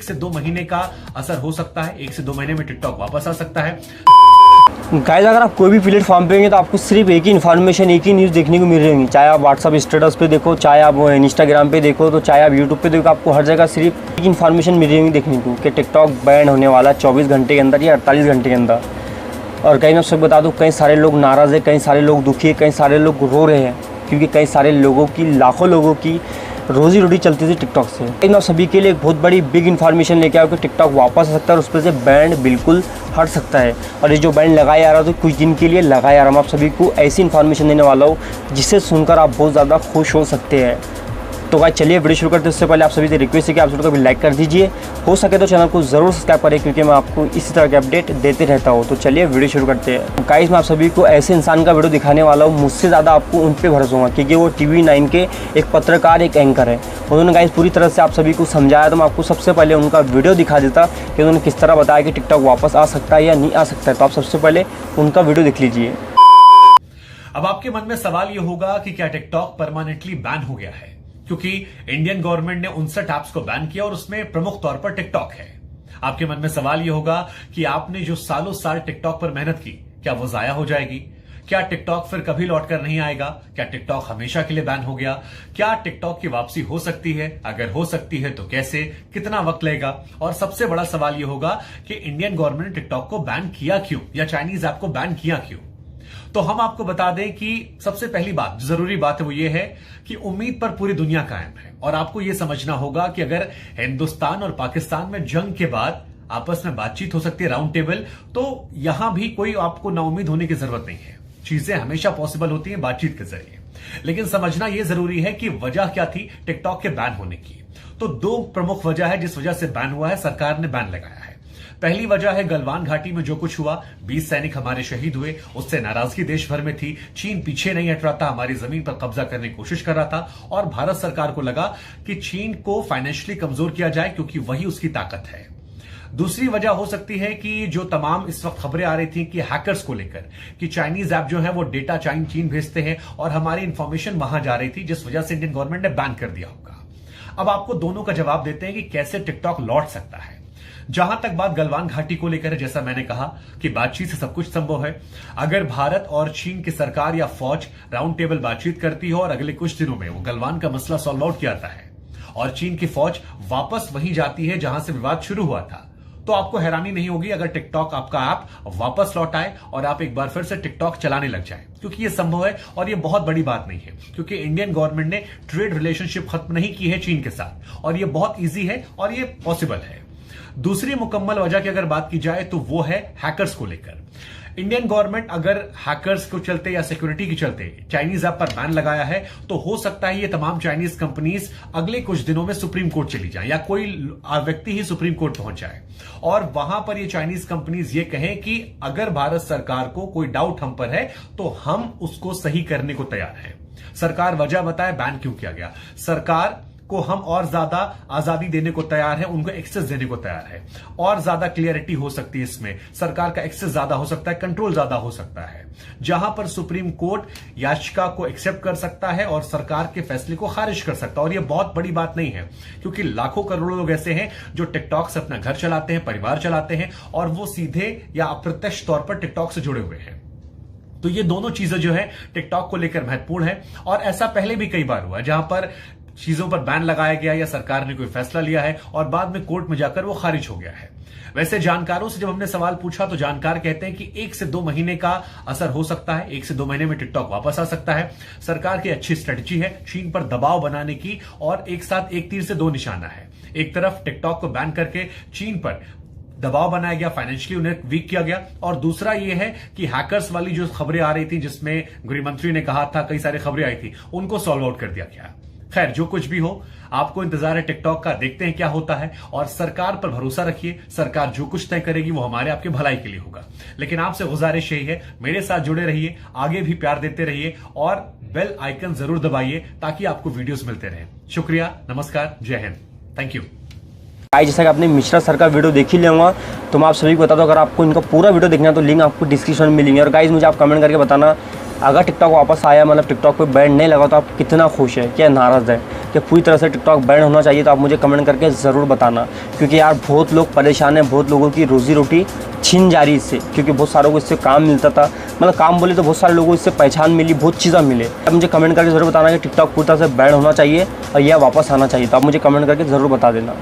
से 2 महीने का असर हो सकता है, 1 से 2 महीने में टिकटॉक वापस आ सकता है। गाइस, अगर आप कोई भी प्लेटफॉर्म पे होंगे तो आपको सिर्फ एक ही इन्फॉर्मेशन, एक ही न्यूज़ देखने को मिल रही होंगी। चाहे आप व्हाट्सअप स्टेटस पे देखो, चाहे आप इंस्टाग्राम पे देखो, तो चाहे आप यूट्यूब पे देखो, आपको हर जगह सिर्फ एक इन्फॉर्मेशन मिल रही होगी देखने को कि टिकटॉक बैन होने वाला 24 घंटे के अंदर या 48 घंटे के अंदर। और कहीं मैं सब बता दूँ, कई सारे लोग नाराज़ है, कई सारे लोग दुखी है, कई सारे लोग रो रहे हैं, क्योंकि कई सारे लोगों की, लाखों लोगों की रोजी रोटी चलती थी टिकटॉक से। लेकिन आप सभी के लिए एक बहुत बड़ी बिग इन्फॉर्मेशन लेके आओ कि टिकटॉक वापस आ सकता है और उस पर से बैंड बिल्कुल हट सकता है। और ये जो बैंड लगाया आ रहा है तो कुछ दिन के लिए लगाया आ रहा हूँ। आप सभी को ऐसी इन्फॉर्मेशन देने वाला हूँ जिसे सुनकर आप बहुत ज़्यादा खुश हो सकते हैं। तो गाइस चलिए वीडियो शुरू करते हैं। उससे पहले आप सभी से रिक्वेस्ट है कि आप वीडियो को भी लाइक कर दीजिए, हो सके तो चैनल को ज़रूर सब्सक्राइब करें, क्योंकि मैं आपको इसी तरह के अपडेट देते रहता हूँ। तो चलिए वीडियो शुरू करते हैं। गाइस, मैं आप सभी को ऐसे इंसान का वीडियो दिखाने वाला हूँ, मुझसे ज़्यादा आपको उन पर भरोसा होगा, क्योंकि वो TV9 के एक पत्रकार, एक एंकर है। उन्होंने गाइस पूरी तरह से आप सभी को समझाया, तो मैं आपको सबसे पहले उनका वीडियो दिखा देता कि उन्होंने किस तरह बताया कि टिकटॉक वापस आ सकता है या नहीं आ सकता है। तो आप सबसे पहले उनका वीडियो देख लीजिए। अब आपके मन में सवाल यह होगा कि क्या टिकटॉक परमानेंटली बैन हो गया है, क्योंकि इंडियन गवर्नमेंट ने 59 ऐप्स को बैन किया और उसमें प्रमुख तौर पर टिकटॉक है। आपके मन में सवाल यह होगा कि आपने जो सालों साल टिकटॉक पर मेहनत की, क्या वो जाया हो जाएगी? क्या टिकटॉक फिर कभी लौटकर नहीं आएगा? क्या टिकटॉक हमेशा के लिए बैन हो गया? क्या टिकटॉक की वापसी हो सकती है? अगर हो सकती है तो कैसे, कितना वक्त लगेगा? और सबसे बड़ा सवाल यह होगा कि इंडियन गवर्नमेंट ने टिकटॉक को बैन किया क्यों, या चाइनीज ऐप को बैन किया क्यों? तो हम आपको बता दें कि सबसे पहली बात, जरूरी बात है, वो ये है कि उम्मीद पर पूरी दुनिया कायम है। और आपको यह समझना होगा कि अगर हिंदुस्तान और पाकिस्तान में जंग के बाद आपस में बातचीत हो सकती है, राउंड टेबल, तो यहां भी कोई आपको नाउम्मीद होने की जरूरत नहीं है। चीजें हमेशा पॉसिबल होती हैं बातचीत के जरिए। लेकिन समझना यह जरूरी है कि वजह क्या थी टिकटॉक के बैन होने की। तो 2 प्रमुख वजह है जिस वजह से बैन हुआ है, सरकार ने बैन लगाया है। पहली वजह है गलवान घाटी में जो कुछ हुआ, 20 सैनिक हमारे शहीद हुए, उससे नाराजगी देश भर में थी। चीन पीछे नहीं हट रहा था, हमारी जमीन पर कब्जा करने की कोशिश कर रहा था, और भारत सरकार को लगा कि चीन को फाइनेंशियली कमजोर किया जाए, क्योंकि वही उसकी ताकत है। दूसरी वजह हो सकती है कि जो तमाम इस वक्त खबरें आ रही थी कि हैकर्स को लेकर, कि चाइनीज ऐप जो है वो डेटा चीन भेजते हैं और हमारी इंफॉर्मेशन वहां जा रही थी, जिस वजह से इंडियन गवर्नमेंट ने बैन कर दिया होगा। अब आपको दोनों का जवाब देते हैं कि कैसे टिकटॉक लौट सकता है। जहां तक बात गलवान घाटी को लेकर है, जैसा मैंने कहा कि बातचीत से सब कुछ संभव है। अगर भारत और चीन की सरकार या फौज राउंड टेबल बातचीत करती हो और अगले कुछ दिनों में वो गलवान का मसला सॉल्व आउट किया जाता है और चीन की फौज वापस वहीं जाती है जहां से विवाद शुरू हुआ था, तो आपको हैरानी नहीं होगी अगर टिकटॉक आपका ऐप वापस लौट आए और आप एक बार फिर से टिकटॉक चलाने लग जाए, क्योंकि ये संभव है और ये बहुत बड़ी बात नहीं है, क्योंकि इंडियन गवर्नमेंट ने ट्रेड रिलेशनशिप खत्म नहीं की है चीन के साथ, और ये बहुत ईजी है और ये पॉसिबल है। दूसरी मुकम्मल वजह की अगर बात की जाए तो वो है हैकर्स को लेकर। इंडियन गवर्नमेंट अगर हैकर्स को चलते या सिक्योरिटी के चलते चाइनीज ऐप पर बैन लगाया है, तो हो सकता है ये तमाम चाइनीज कंपनीज अगले कुछ दिनों में सुप्रीम कोर्ट चली जाए, या कोई व्यक्ति ही सुप्रीम कोर्ट पहुंच जाए और वहां पर ये चाइनीज कंपनीज ये कहें कि अगर भारत सरकार को कोई डाउट हम पर है तो हम उसको सही करने को तैयार हैं। सरकार वजह बताए बैन क्यों किया गया। सरकार को हम और ज्यादा आजादी देने को तैयार है, उनको एक्सेस देने को तैयार है, और ज्यादा क्लियरिटी हो सकती है इसमें, सरकार का एक्सेस ज्यादा हो सकता है, कंट्रोल ज्यादा हो सकता है, जहां पर सुप्रीम कोर्ट याचिका को एक्सेप्ट कर सकता है और सरकार के फैसले को खारिज कर सकता है। और यह बहुत बड़ी बात नहीं है, क्योंकि लाखों करोड़ों लोग ऐसे हैं जो टिकटॉक से अपना घर चलाते हैं, परिवार चलाते हैं, और वो सीधे या अप्रत्यक्ष तौर पर टिकटॉक से जुड़े हुए हैं। तो ये दोनों चीजें जो है टिकटॉक को लेकर महत्वपूर्ण है, और ऐसा पहले भी कई बार हुआ जहां पर चीजों पर बैन लगाया गया या सरकार ने कोई फैसला लिया है और बाद में कोर्ट में जाकर वो खारिज हो गया है। वैसे जानकारों से जब हमने सवाल पूछा तो जानकार कहते हैं कि 1 से 2 महीने का असर हो सकता है, 1 से 2 महीने में टिकटॉक वापस आ सकता है। सरकार की अच्छी स्ट्रेटजी है चीन पर दबाव बनाने की, और एक साथ एक तीर से 2 निशाना है। एक तरफ टिकटॉक को बैन करके चीन पर दबाव बनाया गया, फाइनेंशियली उन्हें वीक किया गया, और दूसरा यह है कि हैकर्स वाली जो खबरें आ रही थी, जिसमें गृहमंत्री ने कहा था, कई सारी खबरें आई थी, उनको सॉल्व आउट कर दिया गया। खैर, जो कुछ भी हो, आपको इंतजार है टिकटॉक का, देखते हैं क्या होता है, और सरकार पर भरोसा रखिए। सरकार जो कुछ तय करेगी वो हमारे आपके भलाई के लिए होगा। लेकिन आपसे गुजारिश यही है, मेरे साथ जुड़े रहिए, आगे भी प्यार देते रहिए, और बेल आइकन जरूर दबाइए ताकि आपको वीडियोस मिलते रहें। शुक्रिया, नमस्कार, जय हिंद, थैंक यू। गाइस, जैसा कि आपने मिश्रा सर का वीडियो देख ही लिया, तो मैं आप सभी को बता दूं, अगर आपको इनका पूरा वीडियो देखना है तो लिंक आपको डिस्क्रिप्शन में मिलेंगे। और गाइस, मुझे आप कमेंट करके बताना अगर टिकटॉक वापस आया, मतलब टिकटॉक पे बैन नहीं लगा, तो आप कितना खुश है, क्या नाराज़ है कि पूरी तरह से टिकटॉक बैन होना चाहिए? तो आप मुझे कमेंट करके ज़रूर बताना, क्योंकि यार बहुत लोग परेशान हैं, बहुत लोगों की रोज़ी रोटी छीन जा रही इससे, क्योंकि बहुत सारों को इससे काम मिलता था, मतलब काम बोले तो बहुत सारे लोगों को इससे पहचान मिली, बहुत चीज़ें मिले। आप मुझे कमेंट करके ज़रूर बताना कि टिकटॉक पूरी तरह से बैन होना चाहिए और यह वापस आना चाहिए, तो आप मुझे कमेंट करके ज़रूर बता देना।